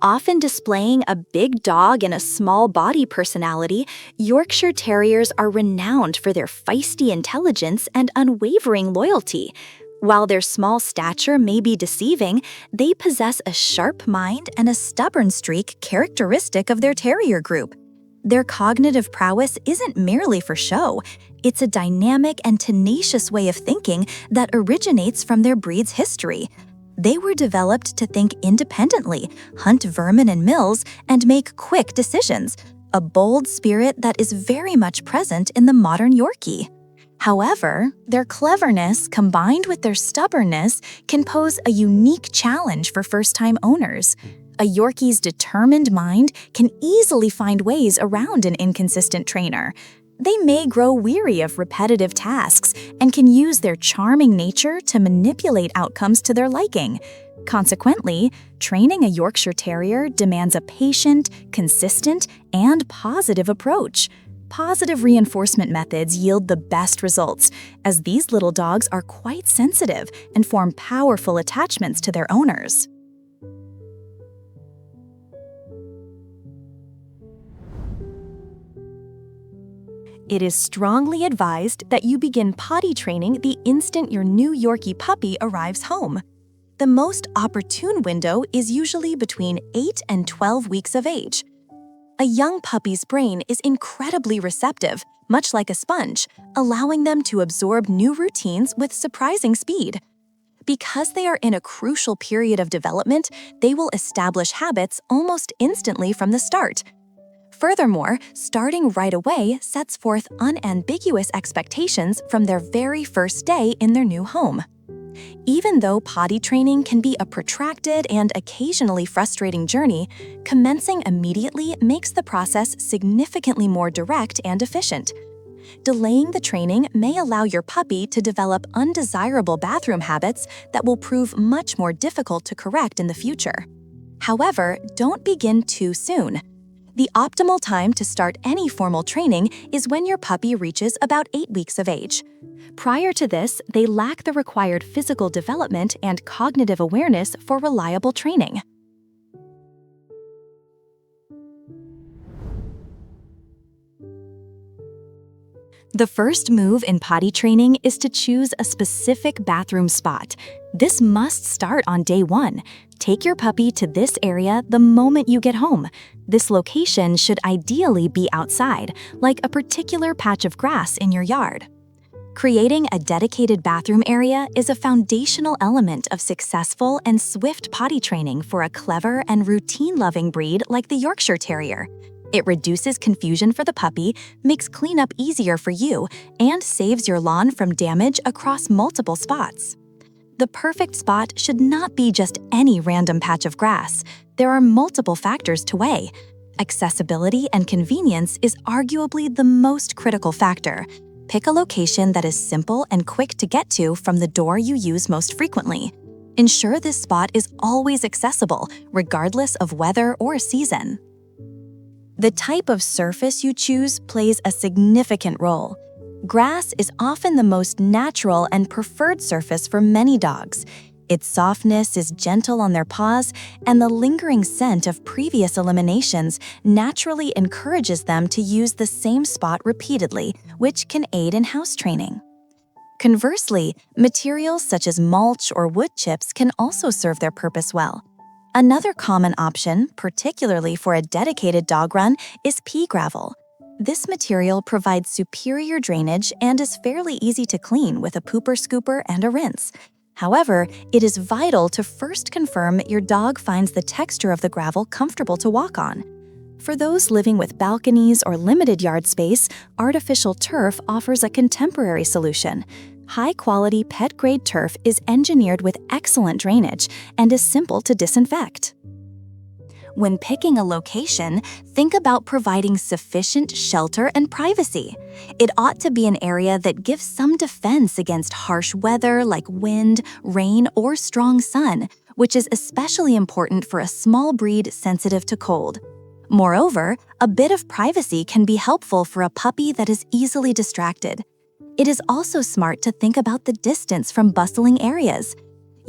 Often displaying a big dog and a small body personality, Yorkshire Terriers are renowned for their feisty intelligence and unwavering loyalty. While their small stature may be deceiving, they possess a sharp mind and a stubborn streak characteristic of their terrier group. Their cognitive prowess isn't merely for show. It's a dynamic and tenacious way of thinking that originates from their breed's history. They were developed to think independently, hunt vermin and mills, and make quick decisions, a bold spirit that is very much present in the modern Yorkie. However, their cleverness combined with their stubbornness can pose a unique challenge for first-time owners. A Yorkie's determined mind can easily find ways around an inconsistent trainer. They may grow weary of repetitive tasks and can use their charming nature to manipulate outcomes to their liking. Consequently, training a Yorkshire Terrier demands a patient, consistent, and positive approach. Positive reinforcement methods yield the best results, as these little dogs are quite sensitive and form powerful attachments to their owners. It is strongly advised that you begin potty training the instant your new Yorkie puppy arrives home. The most opportune window is usually between 8 and 12 weeks of age. A young puppy's brain is incredibly receptive, much like a sponge, allowing them to absorb new routines with surprising speed. Because they are in a crucial period of development, they will establish habits almost instantly from the start. Furthermore, starting right away sets forth unambiguous expectations from their very first day in their new home. Even though potty training can be a protracted and occasionally frustrating journey, commencing immediately makes the process significantly more direct and efficient. Delaying the training may allow your puppy to develop undesirable bathroom habits that will prove much more difficult to correct in the future. However, don't begin too soon. The optimal time to start any formal training is when your puppy reaches about 8 weeks of age. Prior to this, they lack the required physical development and cognitive awareness for reliable training. The first move in potty training is to choose a specific bathroom spot. This must start on day 1. Take your puppy to this area the moment you get home. This location should ideally be outside, like a particular patch of grass in your yard. Creating a dedicated bathroom area is a foundational element of successful and swift potty training for a clever and routine-loving breed like the Yorkshire Terrier. It reduces confusion for the puppy, makes cleanup easier for you, and saves your lawn from damage across multiple spots. The perfect spot should not be just any random patch of grass. There are multiple factors to weigh. Accessibility and convenience is arguably the most critical factor. Pick a location that is simple and quick to get to from the door you use most frequently. Ensure this spot is always accessible, regardless of weather or season. The type of surface you choose plays a significant role. Grass is often the most natural and preferred surface for many dogs. Its softness is gentle on their paws, and the lingering scent of previous eliminations naturally encourages them to use the same spot repeatedly, which can aid in house training. Conversely, materials such as mulch or wood chips can also serve their purpose well. Another common option, particularly for a dedicated dog run, is pea gravel. This material provides superior drainage and is fairly easy to clean with a pooper scooper and a rinse. However, it is vital to first confirm your dog finds the texture of the gravel comfortable to walk on. For those living with balconies or limited yard space, artificial turf offers a contemporary solution. High-quality pet-grade turf is engineered with excellent drainage and is simple to disinfect. When picking a location, think about providing sufficient shelter and privacy. It ought to be an area that gives some defense against harsh weather like wind, rain, or strong sun, which is especially important for a small breed sensitive to cold. Moreover, a bit of privacy can be helpful for a puppy that is easily distracted. It is also smart to think about the distance from bustling areas.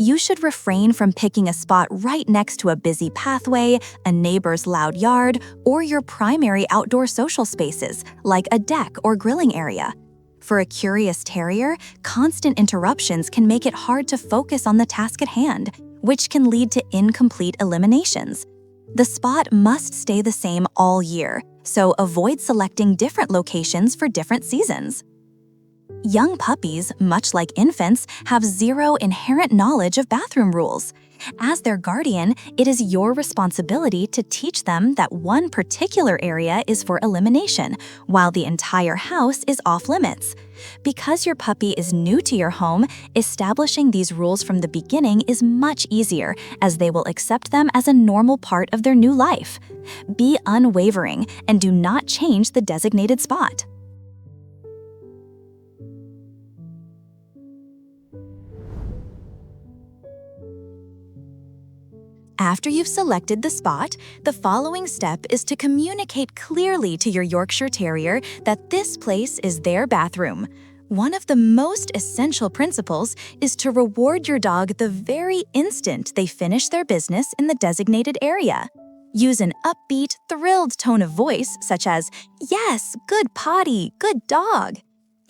You should refrain from picking a spot right next to a busy pathway, a neighbor's loud yard, or your primary outdoor social spaces, like a deck or grilling area. For a curious terrier, constant interruptions can make it hard to focus on the task at hand, which can lead to incomplete eliminations. The spot must stay the same all year, so avoid selecting different locations for different seasons. Young puppies, much like infants, have zero inherent knowledge of bathroom rules. As their guardian, it is your responsibility to teach them that one particular area is for elimination, while the entire house is off-limits. Because your puppy is new to your home, establishing these rules from the beginning is much easier, as they will accept them as a normal part of their new life. Be unwavering and do not change the designated spot. After you've selected the spot, the following step is to communicate clearly to your Yorkshire Terrier that this place is their bathroom. One of the most essential principles is to reward your dog the very instant they finish their business in the designated area. Use an upbeat, thrilled tone of voice, such as, "Yes, good potty, good dog."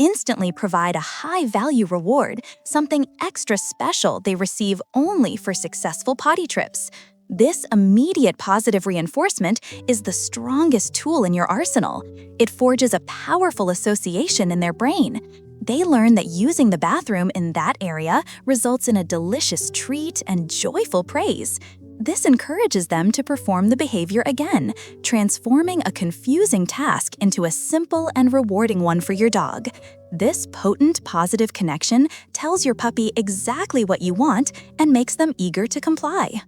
Instantly provide a high-value reward, something extra special they receive only for successful potty trips. This immediate positive reinforcement is the strongest tool in your arsenal. It forges a powerful association in their brain. They learn that using the bathroom in that area results in a delicious treat and joyful praise. This encourages them to perform the behavior again, transforming a confusing task into a simple and rewarding one for your dog. This potent positive connection tells your puppy exactly what you want and makes them eager to comply.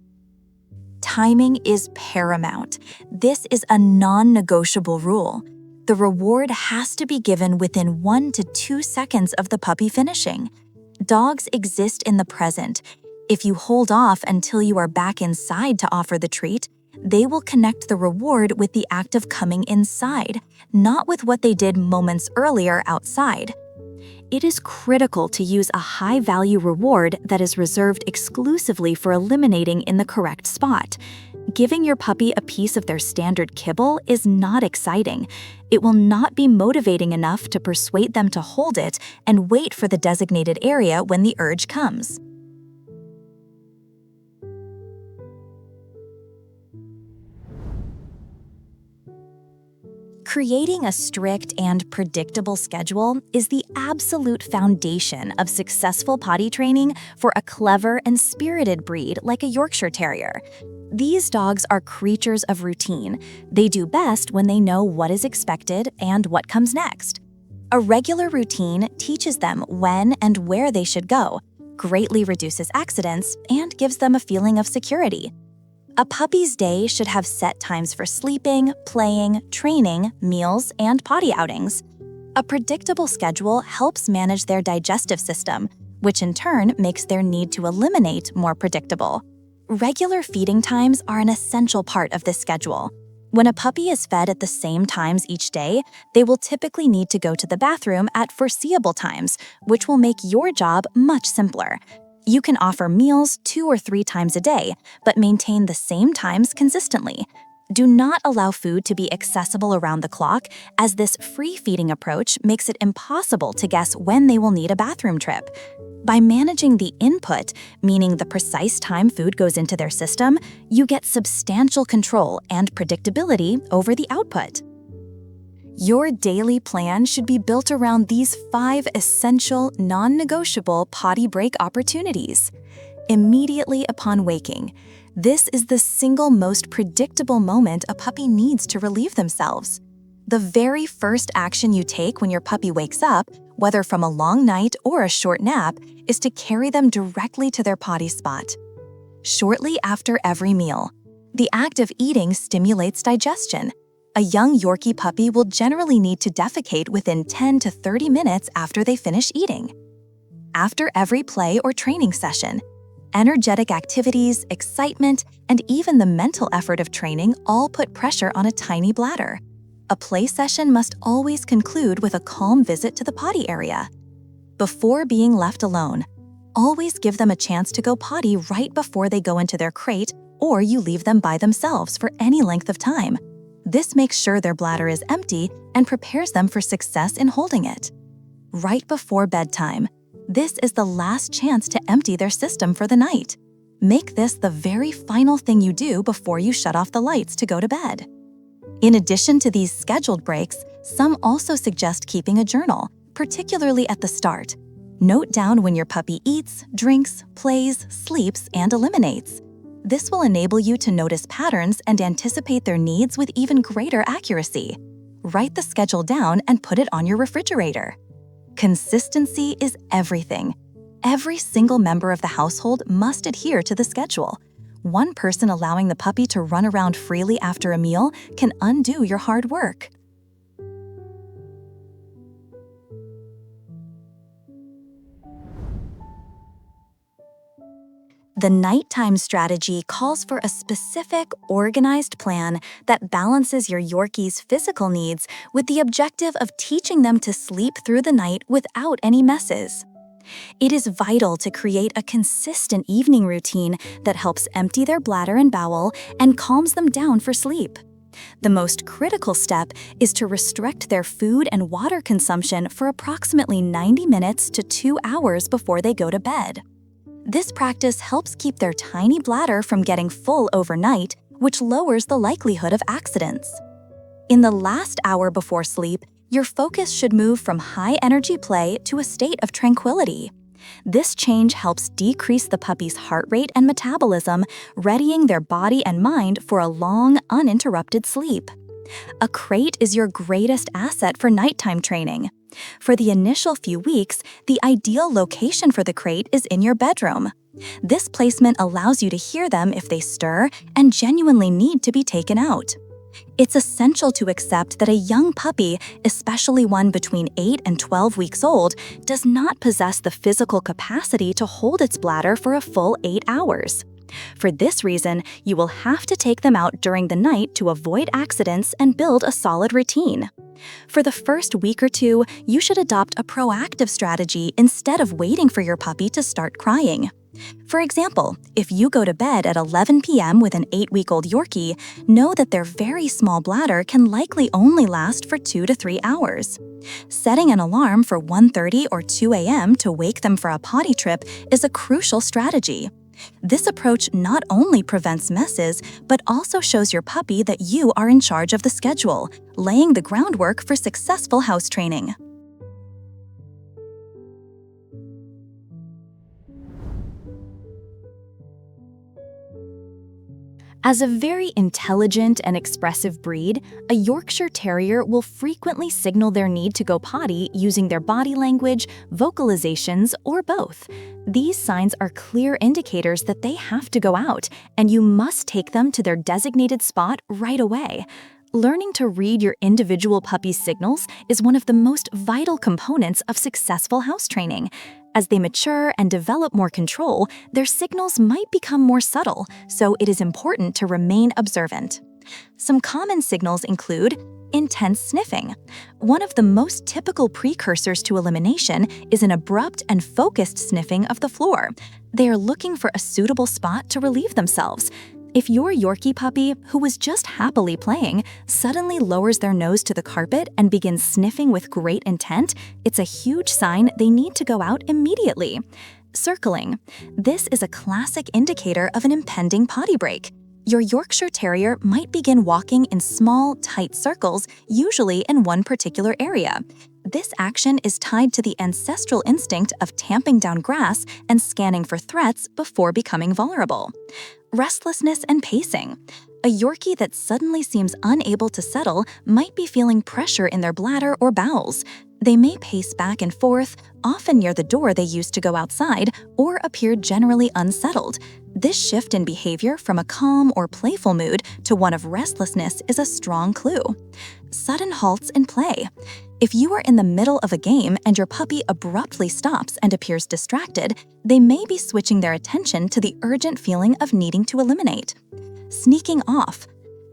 Timing is paramount. This is a non-negotiable rule. The reward has to be given within 1 to 2 seconds of the puppy finishing. Dogs exist in the present. If you hold off until you are back inside to offer the treat, they will connect the reward with the act of coming inside, not with what they did moments earlier outside. It is critical to use a high-value reward that is reserved exclusively for eliminating in the correct spot. Giving your puppy a piece of their standard kibble is not exciting. It will not be motivating enough to persuade them to hold it and wait for the designated area when the urge comes. Creating a strict and predictable schedule is the absolute foundation of successful potty training for a clever and spirited breed like a Yorkshire Terrier. These dogs are creatures of routine. They do best when they know what is expected and what comes next. A regular routine teaches them when and where they should go, greatly reduces accidents, and gives them a feeling of security. A puppy's day should have set times for sleeping, playing, training, meals, and potty outings. A predictable schedule helps manage their digestive system, which in turn makes their need to eliminate more predictable. Regular feeding times are an essential part of this schedule. When a puppy is fed at the same times each day, they will typically need to go to the bathroom at foreseeable times, which will make your job much simpler. You can offer meals 2 or 3 times a day, but maintain the same times consistently. Do not allow food to be accessible around the clock, as this free feeding approach makes it impossible to guess when they will need a bathroom trip. By managing the input, meaning the precise time food goes into their system, you get substantial control and predictability over the output. Your daily plan should be built around these 5 essential, non-negotiable potty break opportunities. Immediately upon waking. This is the single most predictable moment a puppy needs to relieve themselves. The very first action you take when your puppy wakes up, whether from a long night or a short nap, is to carry them directly to their potty spot. Shortly after every meal, the act of eating stimulates digestion. A young Yorkie puppy will generally need to defecate within 10 to 30 minutes after they finish eating. After every play or training session, energetic activities, excitement, and even the mental effort of training all put pressure on a tiny bladder. A play session must always conclude with a calm visit to the potty area. Before being left alone, Always give them a chance to go potty right before they go into their crate, or you leave them by themselves for any length of time. This makes sure their bladder is empty and prepares them for success in holding it. Right before bedtime. This is the last chance to empty their system for the night. Make this the very final thing you do before you shut off the lights to go to bed. In addition to these scheduled breaks, some also suggest keeping a journal, particularly at the start. Note down when your puppy eats, drinks, plays, sleeps, and eliminates. This will enable you to notice patterns and anticipate their needs with even greater accuracy. Write the schedule down and put it on your refrigerator. Consistency is everything. Every single member of the household must adhere to the schedule. One person allowing the puppy to run around freely after a meal can undo your hard work. The nighttime strategy calls for a specific, organized plan that balances your Yorkie's physical needs with the objective of teaching them to sleep through the night without any messes. It is vital to create a consistent evening routine that helps empty their bladder and bowel and calms them down for sleep. The most critical step is to restrict their food and water consumption for approximately 90 minutes to 2 hours before they go to bed. This practice helps keep their tiny bladder from getting full overnight, which lowers the likelihood of accidents. In the last hour before sleep, your focus should move from high-energy play to a state of tranquility. This change helps decrease the puppy's heart rate and metabolism, readying their body and mind for a long, uninterrupted sleep. A crate is your greatest asset for nighttime training. For the initial few weeks, the ideal location for the crate is in your bedroom. This placement allows you to hear them if they stir and genuinely need to be taken out. It's essential to accept that a young puppy, especially one between 8 and 12 weeks old, does not possess the physical capacity to hold its bladder for a full 8 hours. For this reason, you will have to take them out during the night to avoid accidents and build a solid routine. For the first week or two, you should adopt a proactive strategy instead of waiting for your puppy to start crying. For example, if you go to bed at 11 p.m. with an 8-week-old Yorkie, know that their very small bladder can likely only last for 2 to 3 hours. Setting an alarm for 1:30 or 2 a.m. to wake them for a potty trip is a crucial strategy. This approach not only prevents messes, but also shows your puppy that you are in charge of the schedule, laying the groundwork for successful house training. As a very intelligent and expressive breed, a Yorkshire Terrier will frequently signal their need to go potty using their body language, vocalizations, or both. These signs are clear indicators that they have to go out, and you must take them to their designated spot right away. Learning to read your individual puppy's signals is one of the most vital components of successful house training. As they mature and develop more control, their signals might become more subtle, so it is important to remain observant. Some common signals include intense sniffing. One of the most typical precursors to elimination is an abrupt and focused sniffing of the floor. They are looking for a suitable spot to relieve themselves. If your Yorkie puppy, who was just happily playing, suddenly lowers their nose to the carpet and begins sniffing with great intent, it's a huge sign they need to go out immediately. Circling. This is a classic indicator of an impending potty break. Your Yorkshire Terrier might begin walking in small, tight circles, usually in one particular area. This action is tied to the ancestral instinct of tamping down grass and scanning for threats before becoming vulnerable. Restlessness and pacing. A Yorkie that suddenly seems unable to settle might be feeling pressure in their bladder or bowels. They may pace back and forth, often near the door they used to go outside, or appear generally unsettled. This shift in behavior from a calm or playful mood to one of restlessness is a strong clue. Sudden halts in play. If you are in the middle of a game and your puppy abruptly stops and appears distracted, they may be switching their attention to the urgent feeling of needing to eliminate. Sneaking off.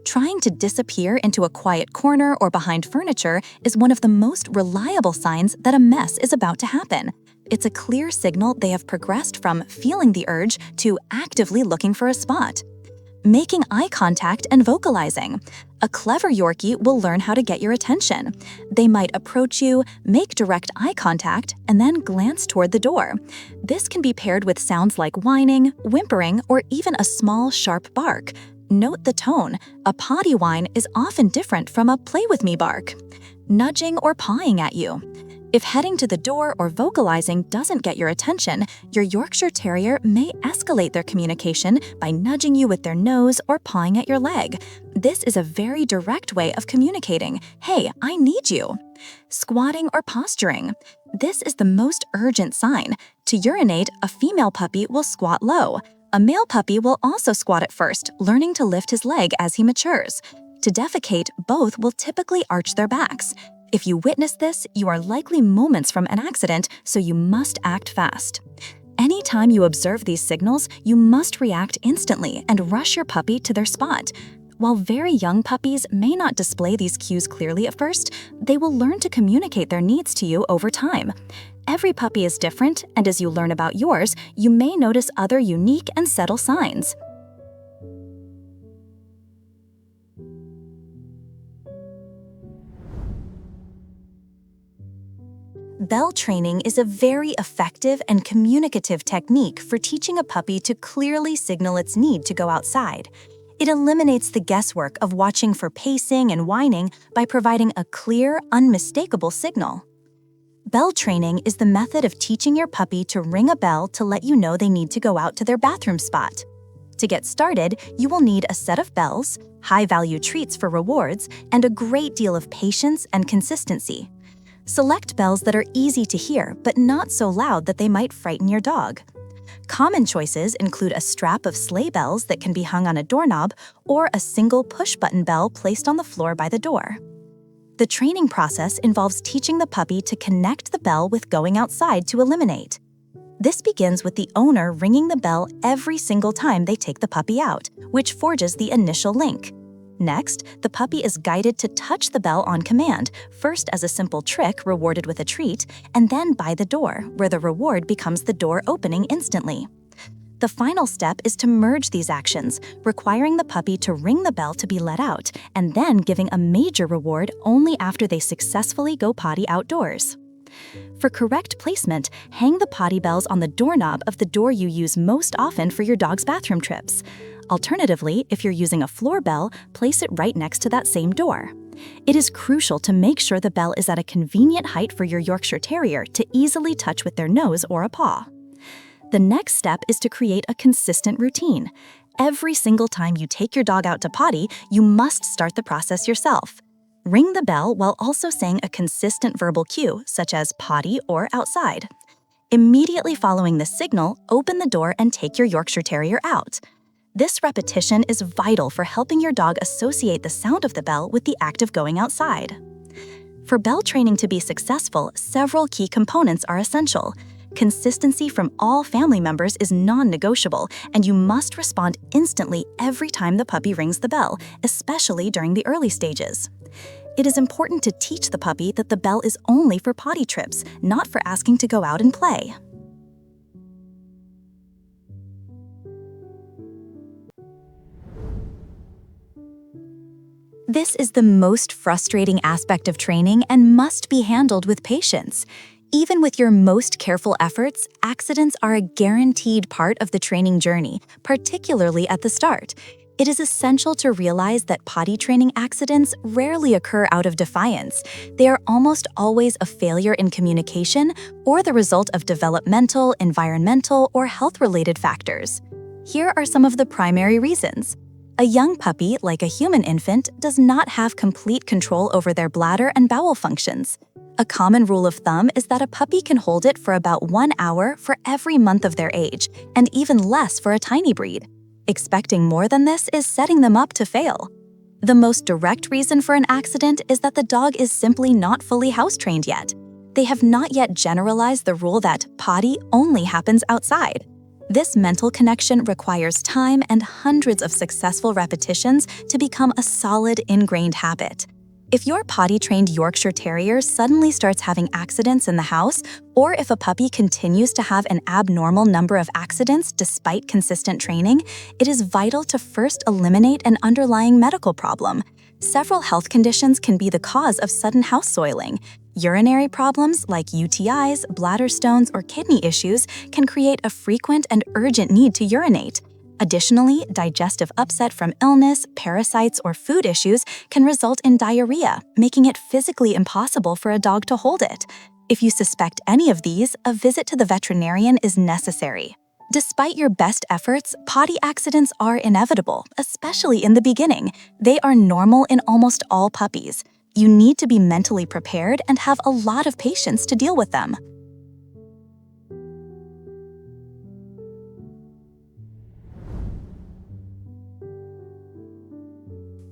Trying to disappear into a quiet corner or behind furniture is one of the most reliable signs that a mess is about to happen. It's a clear signal they have progressed from feeling the urge to actively looking for a spot. Making eye contact and vocalizing. A clever Yorkie will learn how to get your attention. They might approach you, make direct eye contact, and then glance toward the door. This can be paired with sounds like whining, whimpering, or even a small, sharp bark. Note the tone. A potty whine is often different from a play with me bark. Nudging or pawing at you. If heading to the door or vocalizing doesn't get your attention, your Yorkshire Terrier may escalate their communication by nudging you with their nose or pawing at your leg. This is a very direct way of communicating, "Hey, I need you." Squatting or posturing. This is the most urgent sign. To urinate, a female puppy will squat low. A male puppy will also squat at first, learning to lift his leg as he matures. To defecate, both will typically arch their backs. If you witness this, you are likely moments from an accident, so you must act fast. Anytime you observe these signals, you must react instantly and rush your puppy to their spot. While very young puppies may not display these cues clearly at first, they will learn to communicate their needs to you over time. Every puppy is different, and as you learn about yours, you may notice other unique and subtle signs. Bell training is a very effective and communicative technique for teaching a puppy to clearly signal its need to go outside. It eliminates the guesswork of watching for pacing and whining by providing a clear, unmistakable signal. Bell training is the method of teaching your puppy to ring a bell to let you know they need to go out to their bathroom spot. To get started, you will need a set of bells, high-value treats for rewards, and a great deal of patience and consistency. Select bells that are easy to hear but not so loud that they might frighten your dog. Common choices include a strap of sleigh bells that can be hung on a doorknob or a single push-button bell placed on the floor by the door. The training process involves teaching the puppy to connect the bell with going outside to eliminate. This begins with the owner ringing the bell every single time they take the puppy out, which forges the initial link. Next, the puppy is guided to touch the bell on command, first as a simple trick rewarded with a treat, and then by the door, where the reward becomes the door opening instantly. The final step is to merge these actions, requiring the puppy to ring the bell to be let out, and then giving a major reward only after they successfully go potty outdoors. For correct placement, hang the potty bells on the doorknob of the door you use most often for your dog's bathroom trips. Alternatively, if you're using a floor bell, place it right next to that same door. It is crucial to make sure the bell is at a convenient height for your Yorkshire Terrier to easily touch with their nose or a paw. The next step is to create a consistent routine. Every single time you take your dog out to potty, you must start the process yourself. Ring the bell while also saying a consistent verbal cue, such as potty or outside. Immediately following this signal, open the door and take your Yorkshire Terrier out. This repetition is vital for helping your dog associate the sound of the bell with the act of going outside. For bell training to be successful, several key components are essential. Consistency from all family members is non-negotiable, and you must respond instantly every time the puppy rings the bell, especially during the early stages. It is important to teach the puppy that the bell is only for potty trips, not for asking to go out and play. This is the most frustrating aspect of training and must be handled with patience. Even with your most careful efforts, accidents are a guaranteed part of the training journey, particularly at the start. It is essential to realize that potty training accidents rarely occur out of defiance. They are almost always a failure in communication or the result of developmental, environmental, or health-related factors. Here are some of the primary reasons. A young puppy, like a human infant, does not have complete control over their bladder and bowel functions. A common rule of thumb is that a puppy can hold it for about 1 hour for every month of their age, and even less for a tiny breed. Expecting more than this is setting them up to fail. The most direct reason for an accident is that the dog is simply not fully house-trained yet. They have not yet generalized the rule that potty only happens outside. This mental connection requires time and hundreds of successful repetitions to become a solid, ingrained habit. If your potty-trained Yorkshire Terrier suddenly starts having accidents in the house, or if a puppy continues to have an abnormal number of accidents despite consistent training, it is vital to first eliminate an underlying medical problem. Several health conditions can be the cause of sudden house soiling. Urinary problems like UTIs, bladder stones, or kidney issues can create a frequent and urgent need to urinate. Additionally, digestive upset from illness, parasites, or food issues can result in diarrhea, making it physically impossible for a dog to hold it. If you suspect any of these, a visit to the veterinarian is necessary. Despite your best efforts, potty accidents are inevitable, especially in the beginning. They are normal in almost all puppies. You need to be mentally prepared and have a lot of patience to deal with them.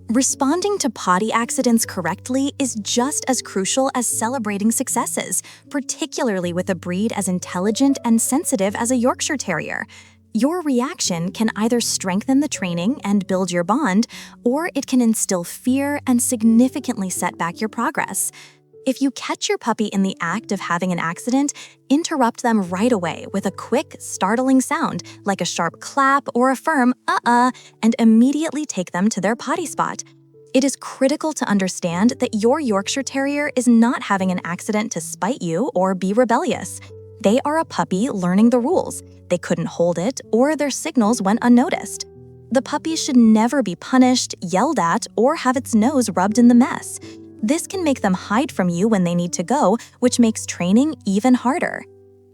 Responding to potty accidents correctly is just as crucial as celebrating successes, particularly with a breed as intelligent and sensitive as a Yorkshire Terrier. Your reaction can either strengthen the training and build your bond, or it can instill fear and significantly set back your progress. If you catch your puppy in the act of having an accident, interrupt them right away with a quick, startling sound like a sharp clap or a firm "uh-uh," and immediately take them to their potty spot. It is critical to understand that your Yorkshire Terrier is not having an accident to spite you or be rebellious. They are a puppy learning the rules. They couldn't hold it, or their signals went unnoticed. The puppy should never be punished, yelled at, or have its nose rubbed in the mess. This can make them hide from you when they need to go, which makes training even harder.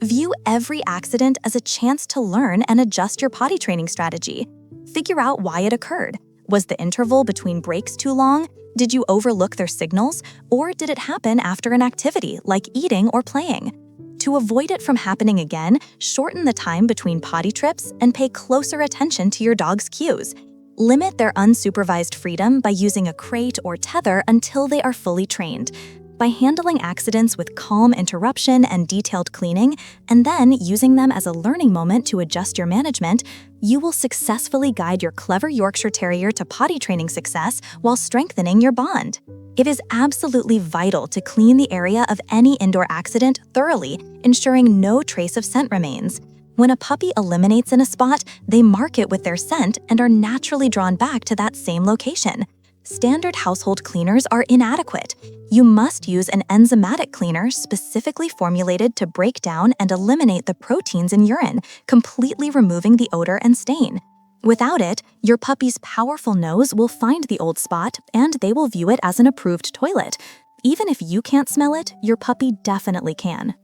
View every accident as a chance to learn and adjust your potty training strategy. Figure out why it occurred. Was the interval between breaks too long? Did you overlook their signals? Or did it happen after an activity like eating or playing? To avoid it from happening again, shorten the time between potty trips and pay closer attention to your dog's cues. Limit their unsupervised freedom by using a crate or tether until they are fully trained. By handling accidents with calm interruption and detailed cleaning, and then using them as a learning moment to adjust your management, you will successfully guide your clever Yorkshire Terrier to potty training success while strengthening your bond. It is absolutely vital to clean the area of any indoor accident thoroughly, ensuring no trace of scent remains. When a puppy eliminates in a spot, they mark it with their scent and are naturally drawn back to that same location. Standard household cleaners are inadequate. You must use an enzymatic cleaner specifically formulated to break down and eliminate the proteins in urine, completely removing the odor and stain. Without it, your puppy's powerful nose will find the old spot and they will view it as an approved toilet. Even if you can't smell it, your puppy definitely can.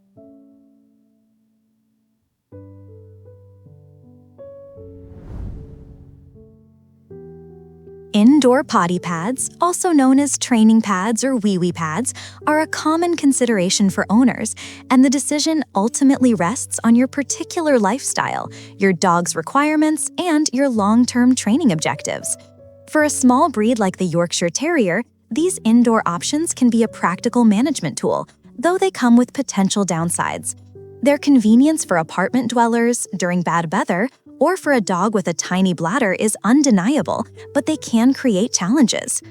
Indoor potty pads, also known as training pads or wee-wee pads, are a common consideration for owners, and the decision ultimately rests on your particular lifestyle, your dog's requirements, and your long-term training objectives. For a small breed like the Yorkshire Terrier, these indoor options can be a practical management tool, though they come with potential downsides. Their convenience for apartment dwellers during bad weather or for a dog with a tiny bladder is undeniable, but they can create challenges.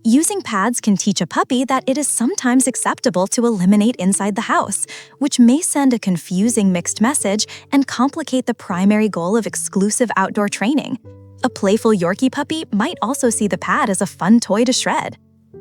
Using pads can teach a puppy that it is sometimes acceptable to eliminate inside the house, which may send a confusing mixed message and complicate the primary goal of exclusive outdoor training. A playful Yorkie puppy might also see the pad as a fun toy to shred.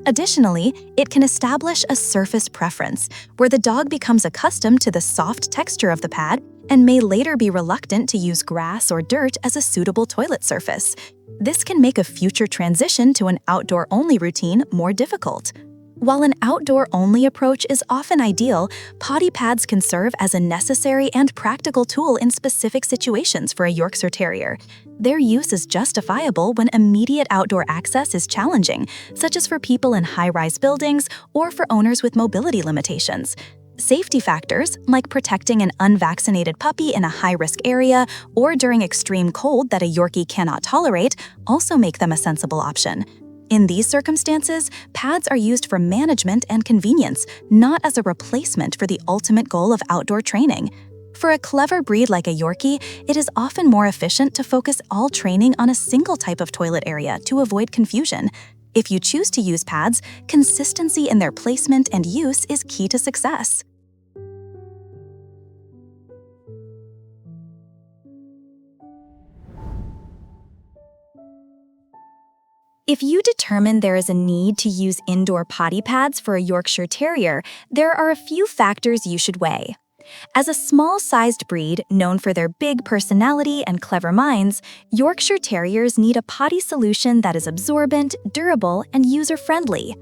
Additionally, it can establish a surface preference, where the dog becomes accustomed to the soft texture of the pad and may later be reluctant to use grass or dirt as a suitable toilet surface. This can make a future transition to an outdoor-only routine more difficult. While an outdoor-only approach is often ideal, potty pads can serve as a necessary and practical tool in specific situations for a Yorkshire Terrier. Their use is justifiable when immediate outdoor access is challenging, such as for people in high-rise buildings or for owners with mobility limitations. Safety factors, like protecting an unvaccinated puppy in a high-risk area or during extreme cold that a Yorkie cannot tolerate, also make them a sensible option. In these circumstances, pads are used for management and convenience, not as a replacement for the ultimate goal of outdoor training. For a clever breed like a Yorkie, it is often more efficient to focus all training on a single type of toilet area to avoid confusion. If you choose to use pads, consistency in their placement and use is key to success. If you determine there is a need to use indoor potty pads for a Yorkshire Terrier, there are a few factors you should weigh. As a small-sized breed known for their big personality and clever minds, Yorkshire Terriers need a potty solution that is absorbent, durable, and user-friendly.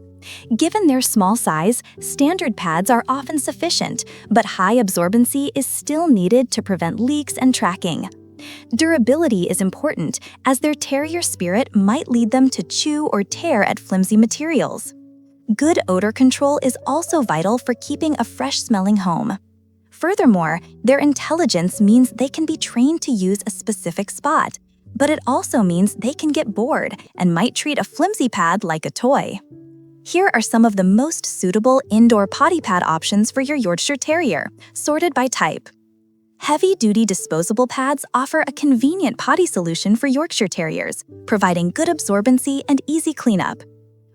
Given their small size, standard pads are often sufficient, but high absorbency is still needed to prevent leaks and tracking. Durability is important, as their terrier spirit might lead them to chew or tear at flimsy materials. Good odor control is also vital for keeping a fresh-smelling home. Furthermore, their intelligence means they can be trained to use a specific spot, but it also means they can get bored and might treat a flimsy pad like a toy. Here are some of the most suitable indoor potty pad options for your Yorkshire Terrier, sorted by type. Heavy-duty disposable pads offer a convenient potty solution for Yorkshire Terriers, providing good absorbency and easy cleanup.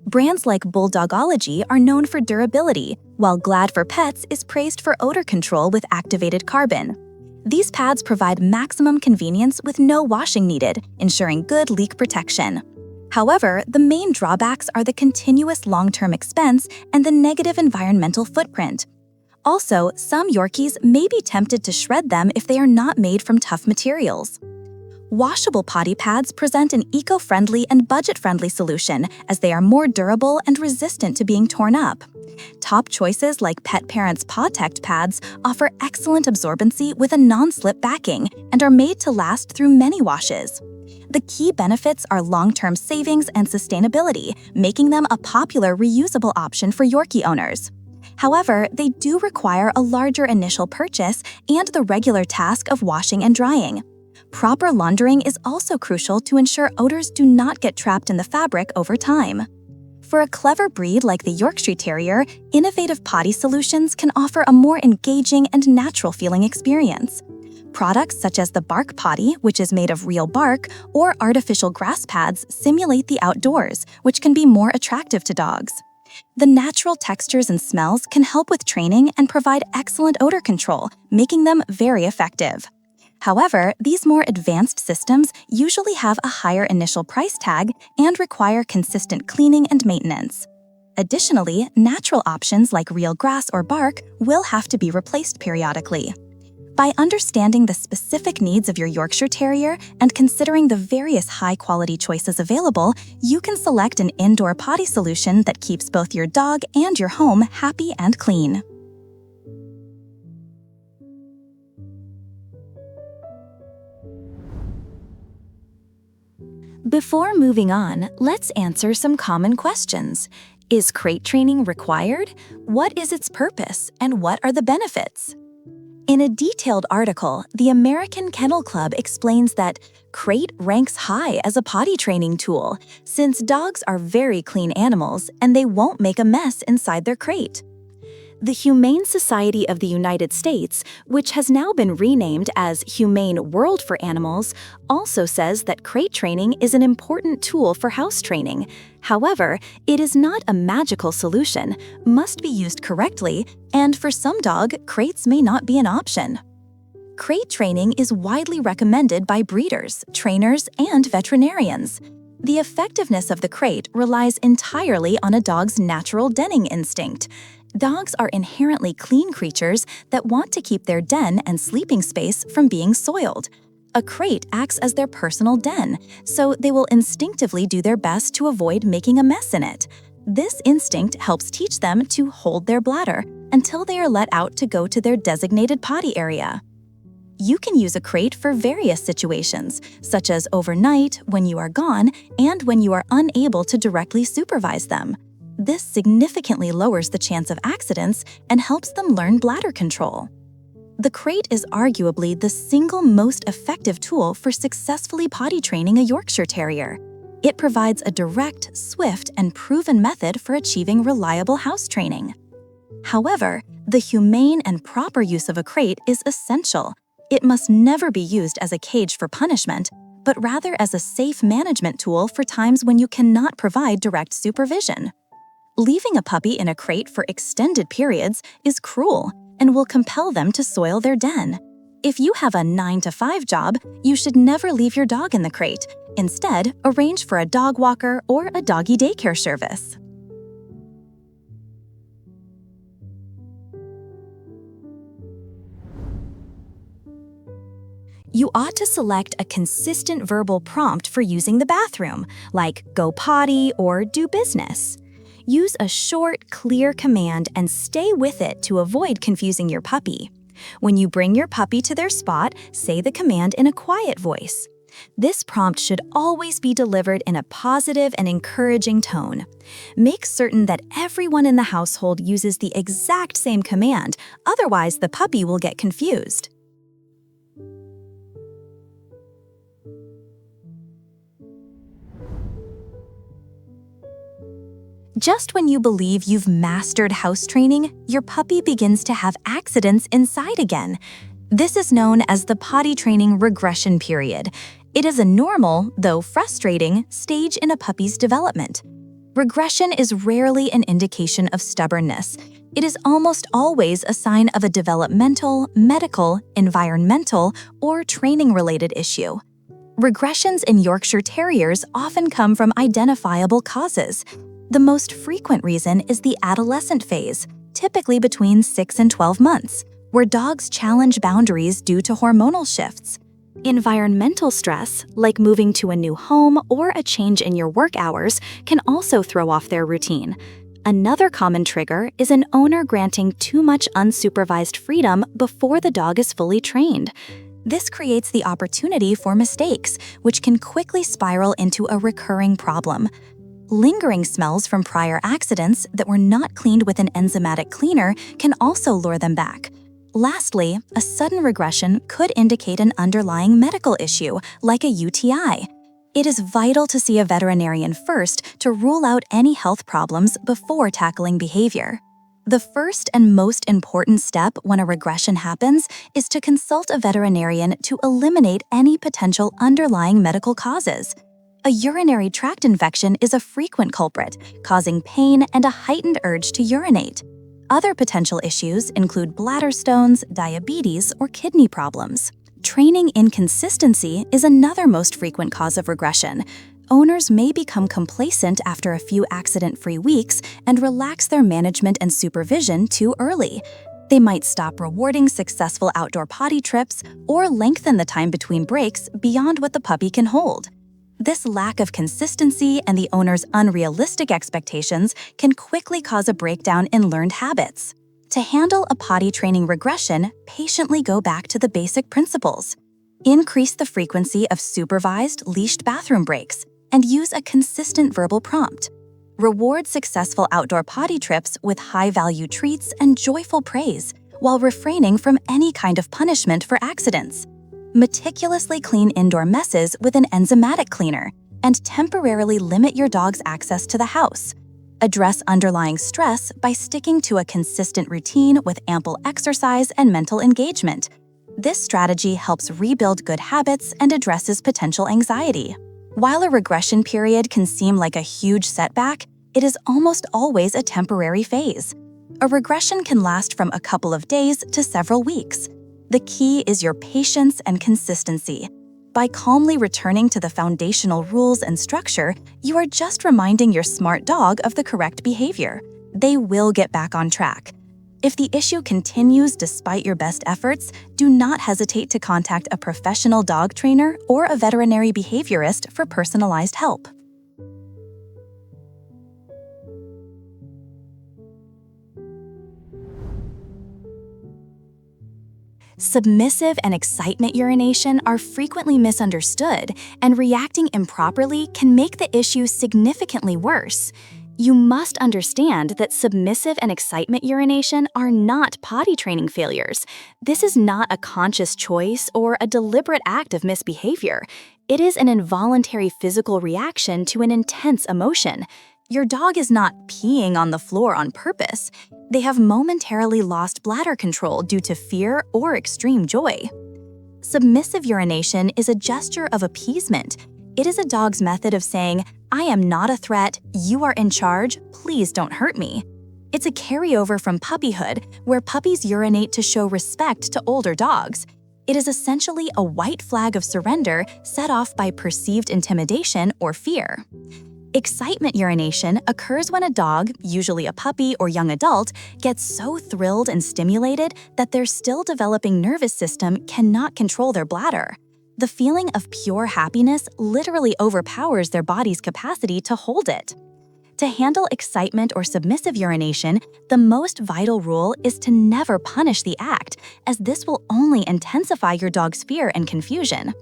Brands like Bulldogology are known for durability, while Glad for Pets is praised for odor control with activated carbon. These pads provide maximum convenience with no washing needed, ensuring good leak protection. However, the main drawbacks are the continuous long-term expense and the negative environmental footprint. Also, some Yorkies may be tempted to shred them if they are not made from tough materials. Washable potty pads present an eco-friendly and budget-friendly solution, as they are more durable and resistant to being torn up. Top choices like Pet Parent's Pawtect pads offer excellent absorbency with a non-slip backing and are made to last through many washes. The key benefits are long-term savings and sustainability, making them a popular reusable option for Yorkie owners. However, they do require a larger initial purchase and the regular task of washing and drying. Proper laundering is also crucial to ensure odors do not get trapped in the fabric over time. For a clever breed like the Yorkshire Terrier, innovative potty solutions can offer a more engaging and natural-feeling experience. Products such as the Bark Potty, which is made of real bark, or artificial grass pads simulate the outdoors, which can be more attractive to dogs. The natural textures and smells can help with training and provide excellent odor control, making them very effective. However, these more advanced systems usually have a higher initial price tag and require consistent cleaning and maintenance. Additionally, natural options like real grass or bark will have to be replaced periodically. By understanding the specific needs of your Yorkshire Terrier and considering the various high-quality choices available, you can select an indoor potty solution that keeps both your dog and your home happy and clean. Before moving on, let's answer some common questions. Is crate training required? What is its purpose, and what are the benefits? In a detailed article, the American Kennel Club explains that crate ranks high as a potty training tool, since dogs are very clean animals and they won't make a mess inside their crate. The Humane Society of the United States, which has now been renamed as Humane World for Animals, also says that crate training is an important tool for house training. However, it is not a magical solution, must be used correctly, and for some dog, crates may not be an option. Crate training is widely recommended by breeders, trainers, and veterinarians. The effectiveness of the crate relies entirely on a dog's natural denning instinct. Dogs are inherently clean creatures that want to keep their den and sleeping space from being soiled. A crate acts as their personal den, so they will instinctively do their best to avoid making a mess in it. This instinct helps teach them to hold their bladder until they are let out to go to their designated potty area. You can use a crate for various situations, such as overnight, when you are gone, and when you are unable to directly supervise them. This significantly lowers the chance of accidents and helps them learn bladder control. The crate is arguably the single most effective tool for successfully potty training a Yorkshire Terrier. It provides a direct, swift, and proven method for achieving reliable house training. However, The humane and proper use of a crate is essential. It must never be used as a cage for punishment, but rather as a safe management tool for times when you cannot provide direct supervision. Leaving a puppy in a crate for extended periods is cruel and will compel them to soil their den. If you have a 9-to-5 job, you should never leave your dog in the crate. Instead, arrange for a dog walker or a doggy daycare service. You ought to select a consistent verbal prompt for using the bathroom, like go potty or do business. Use a short, clear command and stay with it to avoid confusing your puppy. When you bring your puppy to their spot, say the command in a quiet voice. This prompt should always be delivered in a positive and encouraging tone. Make certain that everyone in the household uses the exact same command, otherwise the puppy will get confused. Just when you believe you've mastered house training, your puppy begins to have accidents inside again. This is known as the potty training regression period. It is a normal, though frustrating, stage in a puppy's development. Regression is rarely an indication of stubbornness. It is almost always a sign of a developmental, medical, environmental, or training-related issue. Regressions in Yorkshire Terriers often come from identifiable causes. The most frequent reason is the adolescent phase, typically between 6 and 12 months, where dogs challenge boundaries due to hormonal shifts. Environmental stress, like moving to a new home or a change in your work hours, can also throw off their routine. Another common trigger is an owner granting too much unsupervised freedom before the dog is fully trained. This creates the opportunity for mistakes, which can quickly spiral into a recurring problem. Lingering smells from prior accidents that were not cleaned with an enzymatic cleaner can also lure them back. Lastly, a sudden regression could indicate an underlying medical issue, like a UTI. It is vital to see a veterinarian first to rule out any health problems before tackling behavior. The first and most important step when a regression happens is to consult a veterinarian to eliminate any potential underlying medical causes. A urinary tract infection is a frequent culprit, causing pain and a heightened urge to urinate. Other potential issues include bladder stones, diabetes, or kidney problems. Training inconsistency is another most frequent cause of regression. Owners may become complacent after a few accident-free weeks and relax their management and supervision too early. They might stop rewarding successful outdoor potty trips or lengthen the time between breaks beyond what the puppy can hold. This lack of consistency and the owner's unrealistic expectations can quickly cause a breakdown in learned habits. To handle a potty training regression, patiently go back to the basic principles. Increase the frequency of supervised, leashed bathroom breaks, and use a consistent verbal prompt. Reward successful outdoor potty trips with high-value treats and joyful praise, while refraining from any kind of punishment for accidents. Meticulously clean indoor messes with an enzymatic cleaner, and temporarily limit your dog's access to the house. Address underlying stress by sticking to a consistent routine with ample exercise and mental engagement. This strategy helps rebuild good habits and addresses potential anxiety. While a regression period can seem like a huge setback, it is almost always a temporary phase. A regression can last from a couple of days to several weeks. The key is your patience and consistency. By calmly returning to the foundational rules and structure, you are just reminding your smart dog of the correct behavior. They will get back on track. If the issue continues despite your best efforts, do not hesitate to contact a professional dog trainer or a veterinary behaviorist for personalized help. Submissive and excitement urination are frequently misunderstood, and reacting improperly can make the issue significantly worse. You must understand that submissive and excitement urination are not potty training failures. This is not a conscious choice or a deliberate act of misbehavior. It is an involuntary physical reaction to an intense emotion. your dog is not peeing on the floor on purpose. They have momentarily lost bladder control due to fear or extreme joy. Submissive urination is a gesture of appeasement. It is a dog's method of saying, "I am not a threat, you are in charge, please don't hurt me." It's a carryover from puppyhood, where puppies urinate to show respect to older dogs. It is essentially a white flag of surrender set off by perceived intimidation or fear. Excitement urination occurs when a dog, usually a puppy or young adult, gets so thrilled and stimulated that their still developing nervous system cannot control their bladder. The feeling of pure happiness literally overpowers their body's capacity to hold it. To handle excitement or submissive urination, the most vital rule is to never punish the act, as this will only intensify your dog's fear and confusion.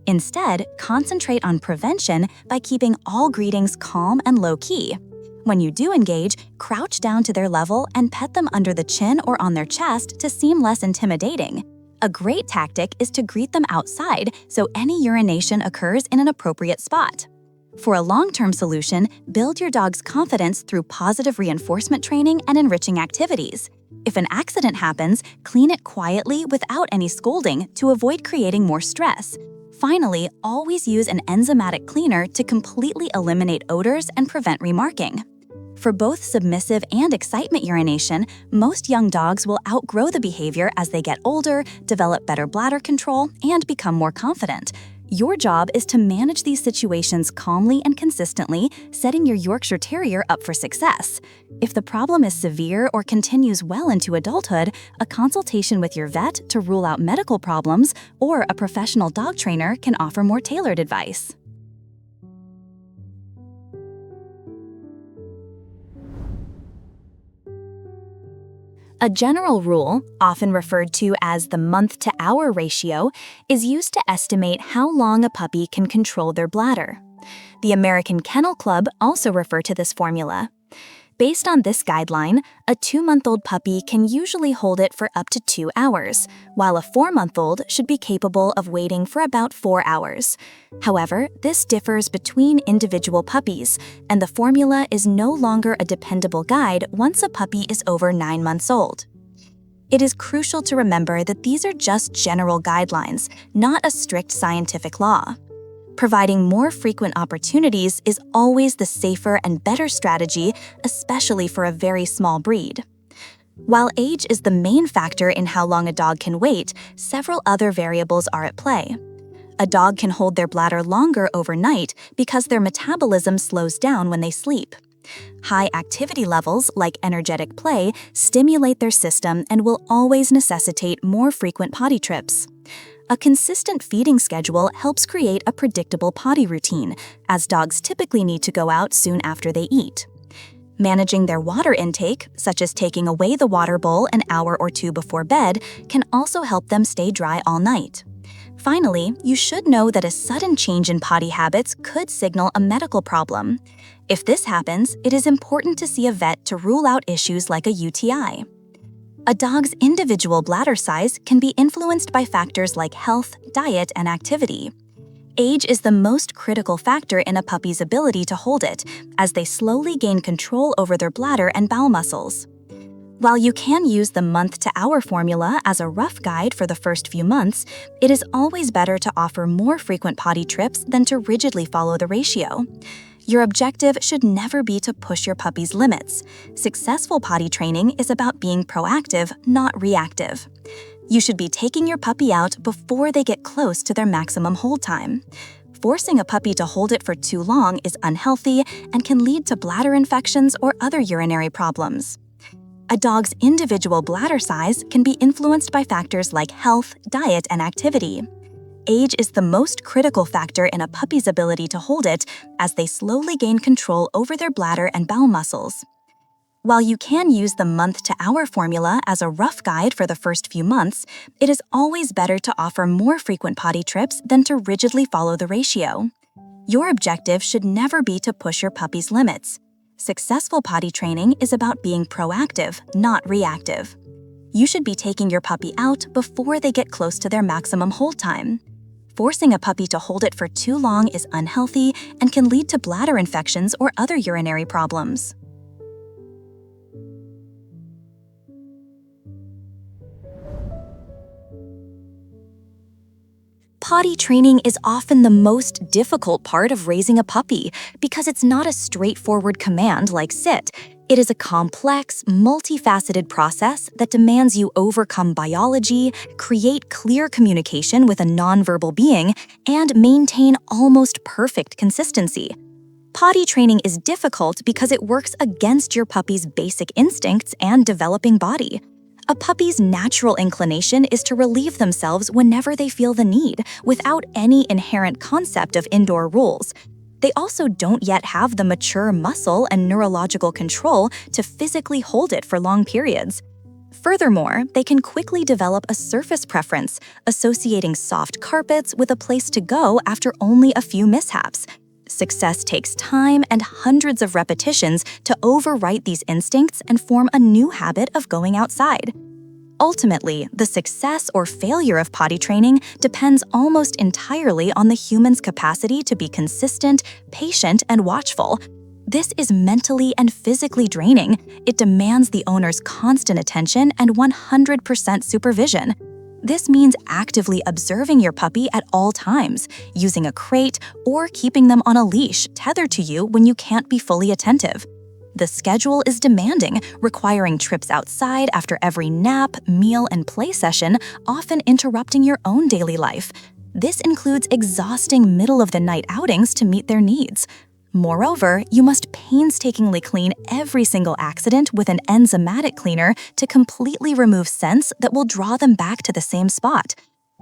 Instead, concentrate on prevention by keeping all greetings calm and low-key. When you do engage, crouch down to their level and pet them under the chin or on their chest to seem less intimidating. A great tactic is to greet them outside so any urination occurs in an appropriate spot. For a long-term solution, build your dog's confidence through positive reinforcement training and enriching activities. If an accident happens, clean it quietly without any scolding to avoid creating more stress. Finally, always use an enzymatic cleaner to completely eliminate odors and prevent remarking. For both submissive and excitement urination, most young dogs will outgrow the behavior as they get older, develop better bladder control, and become more confident. Your job is to manage these situations calmly and consistently, setting your Yorkshire Terrier up for success. If the problem is severe or continues well into adulthood, a consultation with your vet to rule out medical problems or a professional dog trainer can offer more tailored advice. A general rule, often referred to as the month-to-hour ratio, is used to estimate how long a puppy can control their bladder. The American Kennel Club also refer to this formula. Based on this guideline, a 2-month-old puppy can usually hold it for up to 2 hours, while a 4-month-old should be capable of waiting for about 4 hours. However, this differs between individual puppies, and the formula is no longer a dependable guide once a puppy is over 9 months old. It is crucial to remember that these are just general guidelines, not a strict scientific law. Providing more frequent opportunities is always the safer and better strategy, especially for a very small breed. While age is the main factor in how long a dog can wait, several other variables are at play. A dog can hold their bladder longer overnight because their metabolism slows down when they sleep. High activity levels, like energetic play, stimulate their system and will always necessitate more frequent potty trips. A consistent feeding schedule helps create a predictable potty routine, as dogs typically need to go out soon after they eat. Managing their water intake, such as taking away the water bowl an hour or 2 before bed, can also help them stay dry all night. Finally, you should know that a sudden change in potty habits could signal a medical problem. If this happens, it is important to see a vet to rule out issues like a UTI. A dog's individual bladder size can be influenced by factors like health, diet, and activity. Age is the most critical factor in a puppy's ability to hold it, as they slowly gain control over their bladder and bowel muscles. While you can use the month-to-hour formula as a rough guide for the first few months, it is always better to offer more frequent potty trips than to rigidly follow the ratio. Your objective should never be to push your puppy's limits. Successful potty training is about being proactive, not reactive. You should be taking your puppy out before they get close to their maximum hold time. Forcing a puppy to hold it for too long is unhealthy and can lead to bladder infections or other urinary problems. A dog's individual bladder size can be influenced by factors like health, diet, and activity. Age is the most critical factor in a puppy's ability to hold it, as they slowly gain control over their bladder and bowel muscles. While you can use the month-to-hour formula as a rough guide for the first few months, it is always better to offer more frequent potty trips than to rigidly follow the ratio. Your objective should never be to push your puppy's limits. Successful potty training is about being proactive, not reactive. You should be taking your puppy out before they get close to their maximum hold time. Forcing a puppy to hold it for too long is unhealthy and can lead to bladder infections or other urinary problems. Potty training is often the most difficult part of raising a puppy because it's not a straightforward command like sit. It is a complex, multifaceted process that demands you overcome biology, create clear communication with a nonverbal being, and maintain almost perfect consistency. Potty training is difficult because it works against your puppy's basic instincts and developing body. A puppy's natural inclination is to relieve themselves whenever they feel the need, without any inherent concept of indoor rules. They also don't yet have the mature muscle and neurological control to physically hold it for long periods. Furthermore, they can quickly develop a surface preference, associating soft carpets with a place to go after only a few mishaps. Success takes time and hundreds of repetitions to overwrite these instincts and form a new habit of going outside. Ultimately, the success or failure of potty training depends almost entirely on the human's capacity to be consistent, patient, and watchful. This is mentally and physically draining. It demands the owner's constant attention and 100% supervision. This means actively observing your puppy at all times, using a crate, or keeping them on a leash tethered to you when you can't be fully attentive. The schedule is demanding, requiring trips outside after every nap, meal, and play session, often interrupting your own daily life. This includes exhausting middle-of-the-night outings to meet their needs. Moreover, you must painstakingly clean every single accident with an enzymatic cleaner to completely remove scents that will draw them back to the same spot.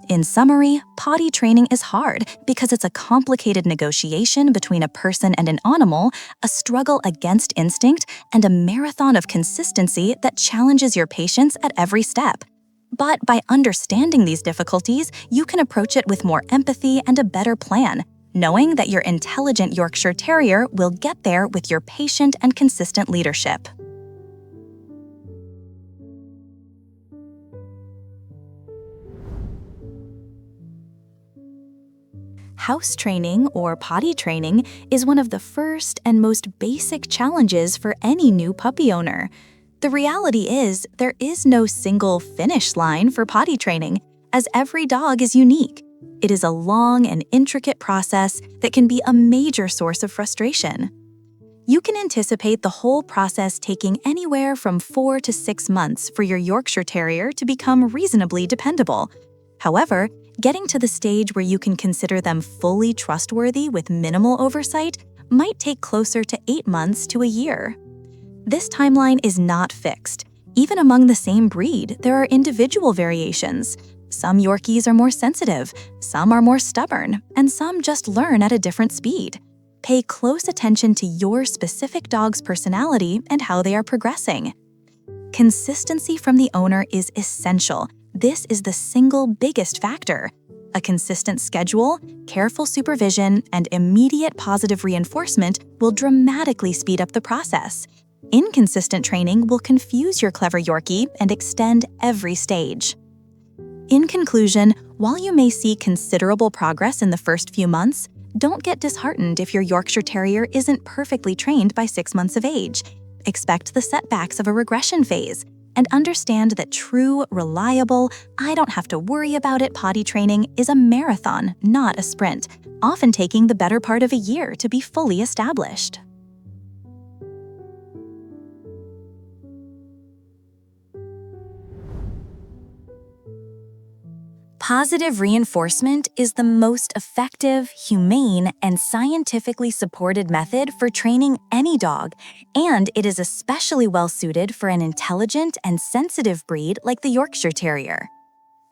In summary, potty training is hard because it's a complicated negotiation between a person and an animal, a struggle against instinct, and a marathon of consistency that challenges your patience at every step. But by understanding these difficulties, you can approach it with more empathy and a better plan, knowing that your intelligent Yorkshire Terrier will get there with your patient and consistent leadership. House training, or potty training, is one of the first and most basic challenges for any new puppy owner. The reality is, there is no single finish line for potty training, as every dog is unique. It is a long and intricate process that can be a major source of frustration. You can anticipate the whole process taking anywhere from 4 to 6 months for your Yorkshire Terrier to become reasonably dependable. However, getting to the stage where you can consider them fully trustworthy with minimal oversight might take closer to 8 months to a year. This timeline is not fixed. Even among the same breed, there are individual variations. Some Yorkies are more sensitive, some are more stubborn, and some just learn at a different speed. Pay close attention to your specific dog's personality and how they are progressing. Consistency from the owner is essential. This is the single biggest factor. A consistent schedule, careful supervision, and immediate positive reinforcement will dramatically speed up the process. Inconsistent training will confuse your clever Yorkie and extend every stage. In conclusion, while you may see considerable progress in the first few months, don't get disheartened if your Yorkshire Terrier isn't perfectly trained by 6 months of age. Expect the setbacks of a regression phase, and understand that true, reliable, I don't have to worry about it potty training is a marathon, not a sprint, often taking the better part of a year to be fully established. Positive reinforcement is the most effective, humane, and scientifically supported method for training any dog, and it is especially well-suited for an intelligent and sensitive breed like the Yorkshire Terrier.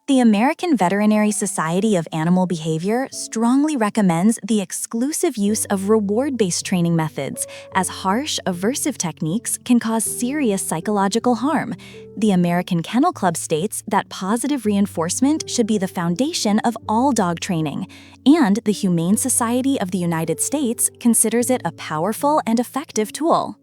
The American Veterinary Society of Animal Behavior strongly recommends the exclusive use of reward-based training methods, as harsh, aversive techniques can cause serious psychological harm. The American Kennel Club states that positive reinforcement should be the foundation of all dog training, and the Humane Society of the United States considers it a powerful and effective tool.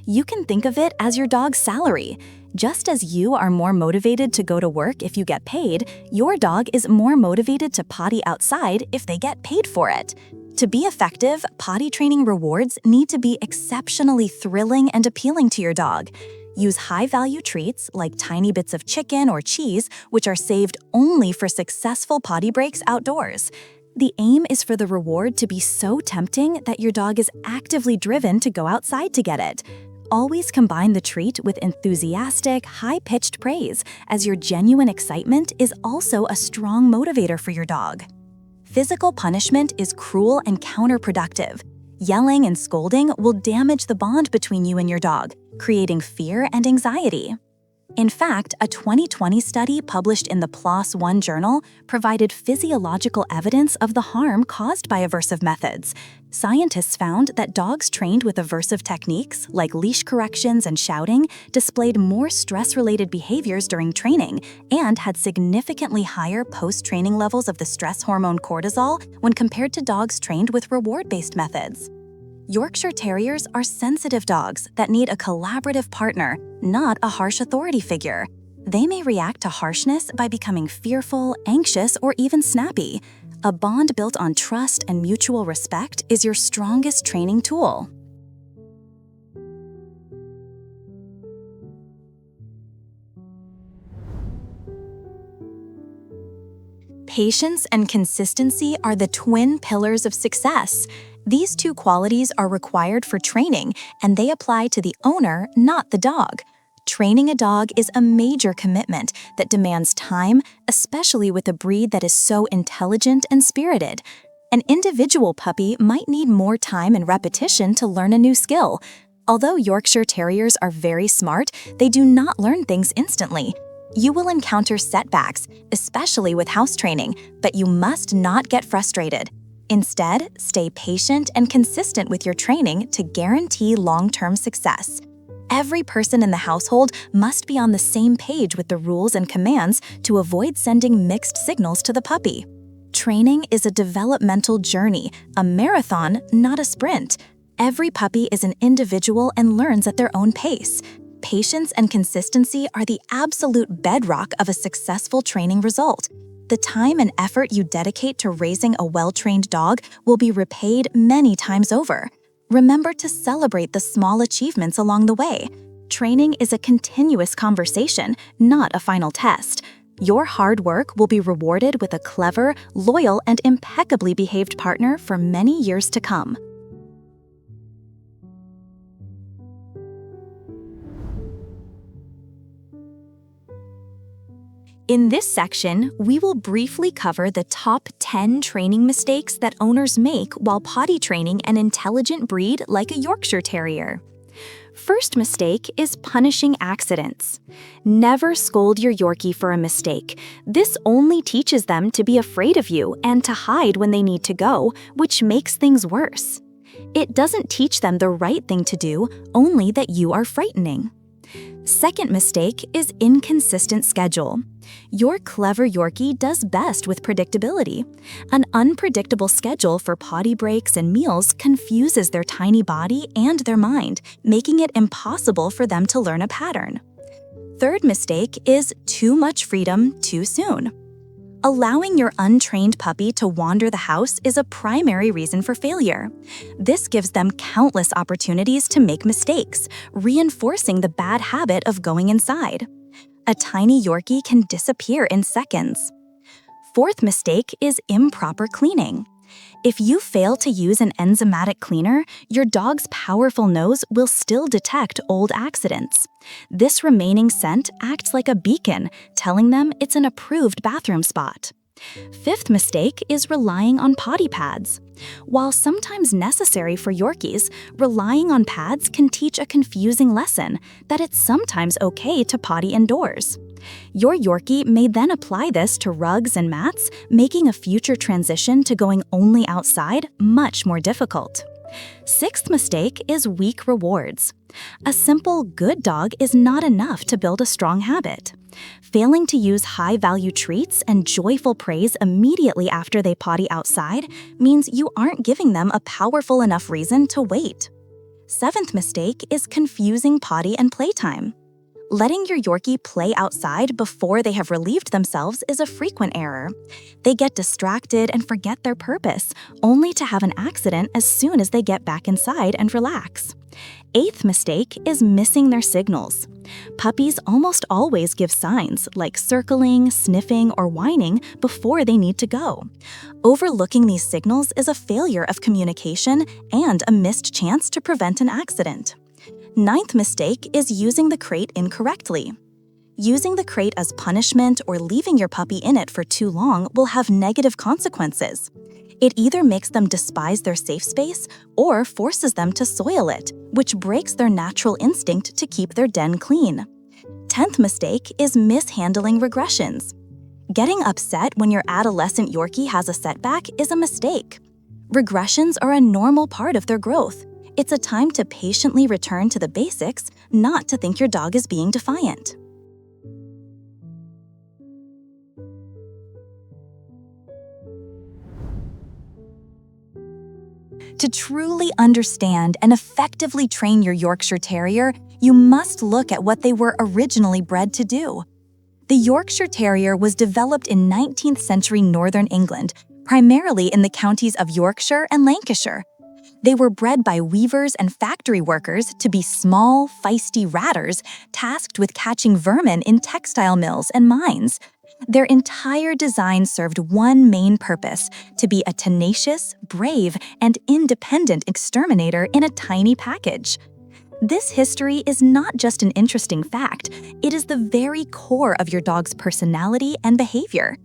You can think of it as your dog's salary. Just as you are more motivated to go to work if you get paid, your dog is more motivated to potty outside if they get paid for it. To be effective, potty training rewards need to be exceptionally thrilling and appealing to your dog. Use high-value treats like tiny bits of chicken or cheese, which are saved only for successful potty breaks outdoors. The aim is for the reward to be so tempting that your dog is actively driven to go outside to get it. Always combine the treat with enthusiastic, high-pitched praise, as your genuine excitement is also a strong motivator for your dog. Physical punishment is cruel and counterproductive. Yelling and scolding will damage the bond between you and your dog, creating fear and anxiety. In fact, a 2020 study published in the PLOS One journal provided physiological evidence of the harm caused by aversive methods. Scientists found that dogs trained with aversive techniques, like leash corrections and shouting, displayed more stress-related behaviors during training and had significantly higher post-training levels of the stress hormone cortisol when compared to dogs trained with reward-based methods. Yorkshire Terriers are sensitive dogs that need a collaborative partner, not a harsh authority figure. They may react to harshness by becoming fearful, anxious, or even snappy. A bond built on trust and mutual respect is your strongest training tool. Patience and consistency are the twin pillars of success. These two qualities are required for training, and they apply to the owner, not the dog. Training a dog is a major commitment that demands time, especially with a breed that is so intelligent and spirited. An individual puppy might need more time and repetition to learn a new skill. Although Yorkshire Terriers are very smart, they do not learn things instantly. You will encounter setbacks, especially with house training, but you must not get frustrated. Instead, stay patient and consistent with your training to guarantee long-term success. Every person in the household must be on the same page with the rules and commands to avoid sending mixed signals to the puppy. Training is a developmental journey, a marathon, not a sprint. Every puppy is an individual and learns at their own pace. Patience and consistency are the absolute bedrock of a successful training result. The time and effort you dedicate to raising a well-trained dog will be repaid many times over. Remember to celebrate the small achievements along the way. Training is a continuous conversation, not a final test. Your hard work will be rewarded with a clever, loyal, and impeccably behaved partner for many years to come. In this section, we will briefly cover the top 10 training mistakes that owners make while potty training an intelligent breed like a Yorkshire Terrier. First mistake is punishing accidents. Never scold your Yorkie for a mistake. This only teaches them to be afraid of you and to hide when they need to go, which makes things worse. It doesn't teach them the right thing to do, only that you are frightening. Second mistake is inconsistent schedule. Your clever Yorkie does best with predictability. An unpredictable schedule for potty breaks and meals confuses their tiny body and their mind, making it impossible for them to learn a pattern. Third mistake is too much freedom too soon. Allowing your untrained puppy to wander the house is a primary reason for failure. This gives them countless opportunities to make mistakes, reinforcing the bad habit of going inside. A tiny Yorkie can disappear in seconds. Fourth mistake is improper cleaning. If you fail to use an enzymatic cleaner, your dog's powerful nose will still detect old accidents. This remaining scent acts like a beacon, telling them it's an approved bathroom spot. Fifth mistake is relying on potty pads. While sometimes necessary for Yorkies, relying on pads can teach a confusing lesson that it's sometimes okay to potty indoors. Your Yorkie may then apply this to rugs and mats, making a future transition to going only outside much more difficult. Sixth mistake is weak rewards. A simple good dog is not enough to build a strong habit. Failing to use high-value treats and joyful praise immediately after they potty outside means you aren't giving them a powerful enough reason to wait. Seventh mistake is confusing potty and playtime. Letting your Yorkie play outside before they have relieved themselves is a frequent error. They get distracted and forget their purpose, only to have an accident as soon as they get back inside and relax. Eighth mistake is missing their signals. Puppies almost always give signs like circling, sniffing, or whining before they need to go. Overlooking these signals is a failure of communication and a missed chance to prevent an accident. Ninth mistake is using the crate incorrectly. Using the crate as punishment or leaving your puppy in it for too long will have negative consequences. It either makes them despise their safe space or forces them to soil it, which breaks their natural instinct to keep their den clean. 10th mistake is mishandling regressions. Getting upset when your adolescent Yorkie has a setback is a mistake. Regressions are a normal part of their growth. It's a time to patiently return to the basics, not to think your dog is being defiant. To truly understand and effectively train your Yorkshire Terrier, you must look at what they were originally bred to do. The Yorkshire Terrier was developed in 19th century northern England, primarily in the counties of Yorkshire and Lancashire. They were bred by weavers and factory workers to be small, feisty ratters tasked with catching vermin in textile mills and mines. Their entire design served one main purpose: to be a tenacious, brave, and independent exterminator in a tiny package. This history is not just an interesting fact, it is the very core of your dog's personality and behavior.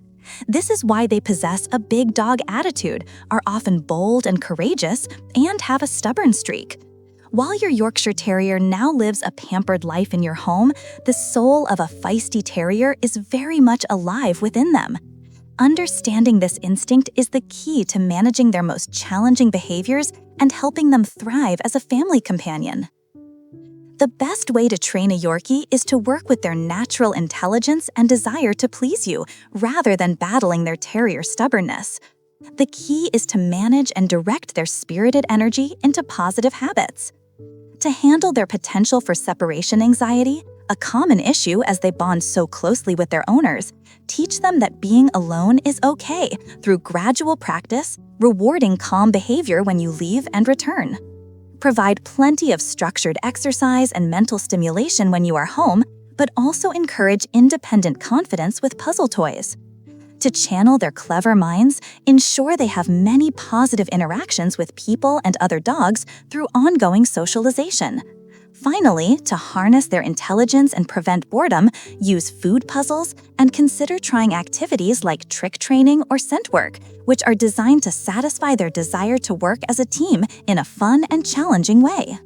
This is why they possess a big dog attitude, are often bold and courageous, and have a stubborn streak. While your Yorkshire Terrier now lives a pampered life in your home, the soul of a feisty terrier is very much alive within them. Understanding this instinct is the key to managing their most challenging behaviors and helping them thrive as a family companion. The best way to train a Yorkie is to work with their natural intelligence and desire to please you, rather than battling their terrier stubbornness. The key is to manage and direct their spirited energy into positive habits. To handle their potential for separation anxiety, a common issue as they bond so closely with their owners, teach them that being alone is okay through gradual practice, rewarding calm behavior when you leave and return. Provide plenty of structured exercise and mental stimulation when you are home, but also encourage independent confidence with puzzle toys. To channel their clever minds, ensure they have many positive interactions with people and other dogs through ongoing socialization. Finally, to harness their intelligence and prevent boredom, use food puzzles and consider trying activities like trick training or scent work, which are designed to satisfy their desire to work as a team in a fun and challenging way.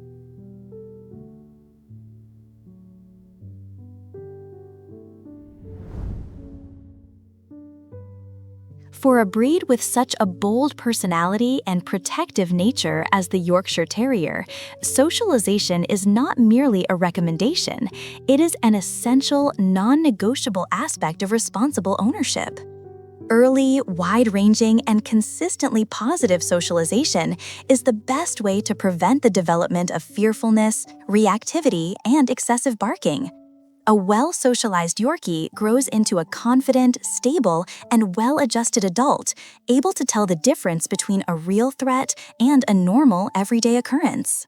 For a breed with such a bold personality and protective nature as the Yorkshire Terrier, socialization is not merely a recommendation, it is an essential, non-negotiable aspect of responsible ownership. Early, wide-ranging, and consistently positive socialization is the best way to prevent the development of fearfulness, reactivity, and excessive barking. A well-socialized Yorkie grows into a confident, stable, and well-adjusted adult, able to tell the difference between a real threat and a normal, everyday occurrence.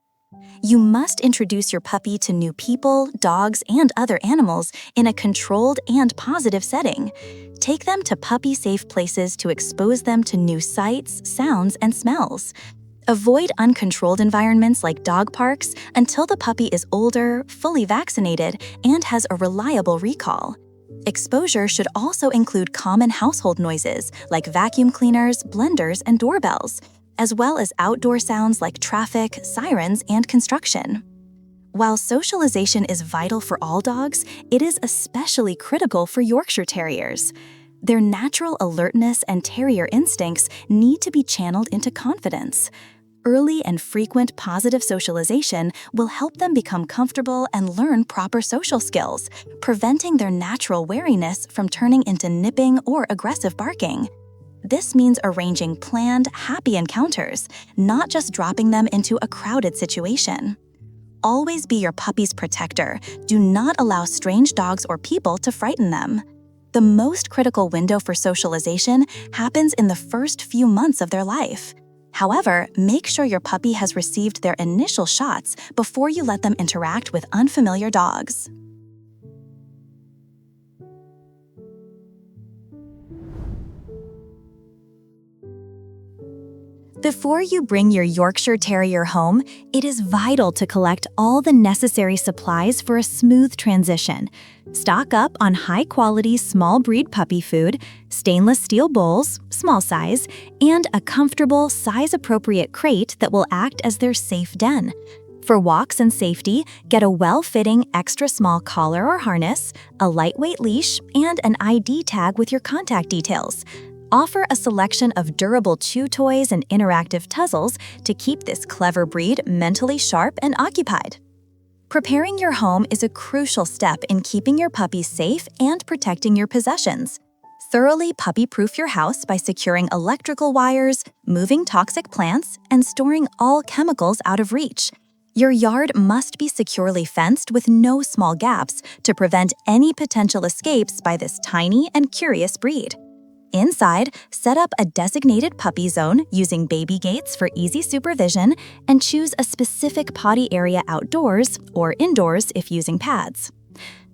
You must introduce your puppy to new people, dogs, and other animals in a controlled and positive setting. Take them to puppy-safe places to expose them to new sights, sounds, and smells. Avoid uncontrolled environments like dog parks until the puppy is older, fully vaccinated, and has a reliable recall. Exposure should also include common household noises like vacuum cleaners, blenders, and doorbells, as well as outdoor sounds like traffic, sirens, and construction. While socialization is vital for all dogs, it is especially critical for Yorkshire Terriers. Their natural alertness and terrier instincts need to be channeled into confidence. Early and frequent positive socialization will help them become comfortable and learn proper social skills, preventing their natural wariness from turning into nipping or aggressive barking. This means arranging planned, happy encounters, not just dropping them into a crowded situation. always be your puppy's protector. Do not allow strange dogs or people to frighten them. The most critical window for socialization happens in the first few months of their life. However, make sure your puppy has received their initial shots before you let them interact with unfamiliar dogs. Before you bring your Yorkshire Terrier home, it is vital to collect all the necessary supplies for a smooth transition. Stock up on high-quality small breed puppy food, stainless steel bowls, small size, and a comfortable, size-appropriate crate that will act as their safe den. For walks and safety, get a well-fitting extra-small collar or harness, a lightweight leash, and an ID tag with your contact details. Offer a selection of durable chew toys and interactive tuzzles to keep this clever breed mentally sharp and occupied. Preparing your home is a crucial step in keeping your puppy safe and protecting your possessions. Thoroughly puppy-proof your house by securing electrical wires, moving toxic plants, and storing all chemicals out of reach. Your yard must be securely fenced with no small gaps to prevent any potential escapes by this tiny and curious breed. Inside, set up a designated puppy zone using baby gates for easy supervision, and choose a specific potty area outdoors or indoors if using pads.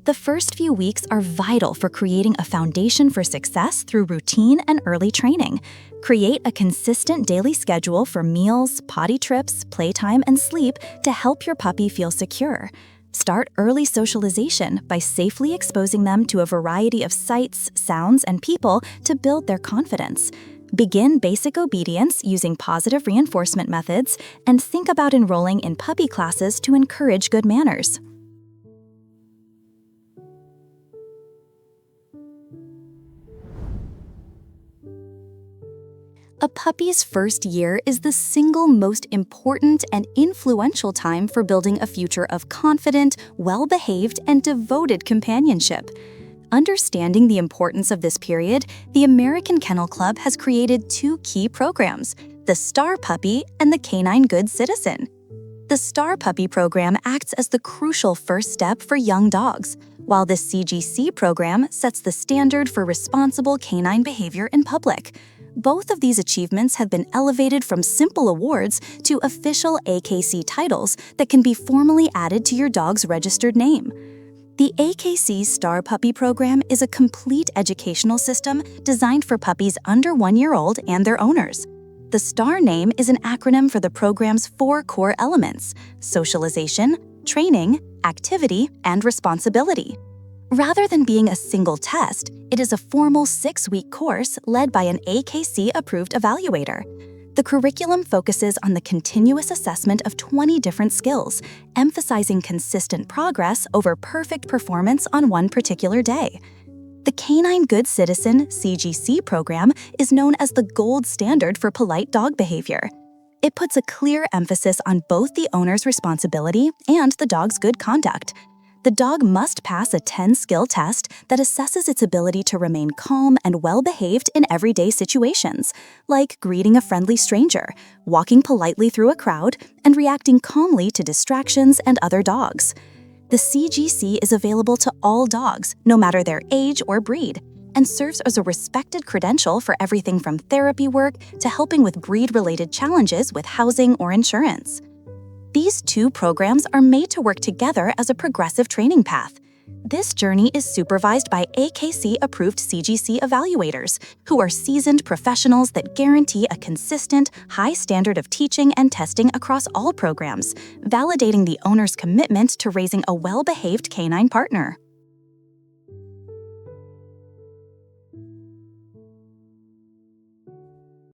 The first few weeks are vital for creating a foundation for success through routine and early training. Create a consistent daily schedule for meals, potty trips, playtime, and sleep to help your puppy feel secure. Start early socialization by safely exposing them to a variety of sights, sounds, and people to build their confidence. Begin basic obedience using positive reinforcement methods, and think about enrolling in puppy classes to encourage good manners. A puppy's first year is the single most important and influential time for building a future of confident, well-behaved, and devoted companionship. Understanding the importance of this period, the American Kennel Club has created two key programs, the Star Puppy and the Canine Good Citizen. The Star Puppy program acts as the crucial first step for young dogs, while the CGC program sets the standard for responsible canine behavior in public. Both of these achievements have been elevated from simple awards to official AKC titles that can be formally added to your dog's registered name. The AKC Star Puppy program is a complete educational system designed for puppies under 1 year old and their owners. The STAR name is an acronym for the program's 4 core elements: socialization, training, activity, and responsibility. Rather than being a single test, it is a formal 6-week course led by an AKC-approved evaluator. The curriculum focuses on the continuous assessment of 20 different skills, emphasizing consistent progress over perfect performance on one particular day. The Canine Good Citizen (CGC) program is known as the gold standard for polite dog behavior. It puts a clear emphasis on both the owner's responsibility and the dog's good conduct. The dog must pass a 10-skill test that assesses its ability to remain calm and well-behaved in everyday situations, like greeting a friendly stranger, walking politely through a crowd, and reacting calmly to distractions and other dogs. The CGC is available to all dogs, no matter their age or breed, and serves as a respected credential for everything from therapy work to helping with breed-related challenges with housing or insurance. These two programs are made to work together as a progressive training path. This journey is supervised by AKC-approved CGC evaluators, who are seasoned professionals that guarantee a consistent, high standard of teaching and testing across all programs, validating the owner's commitment to raising a well-behaved canine partner.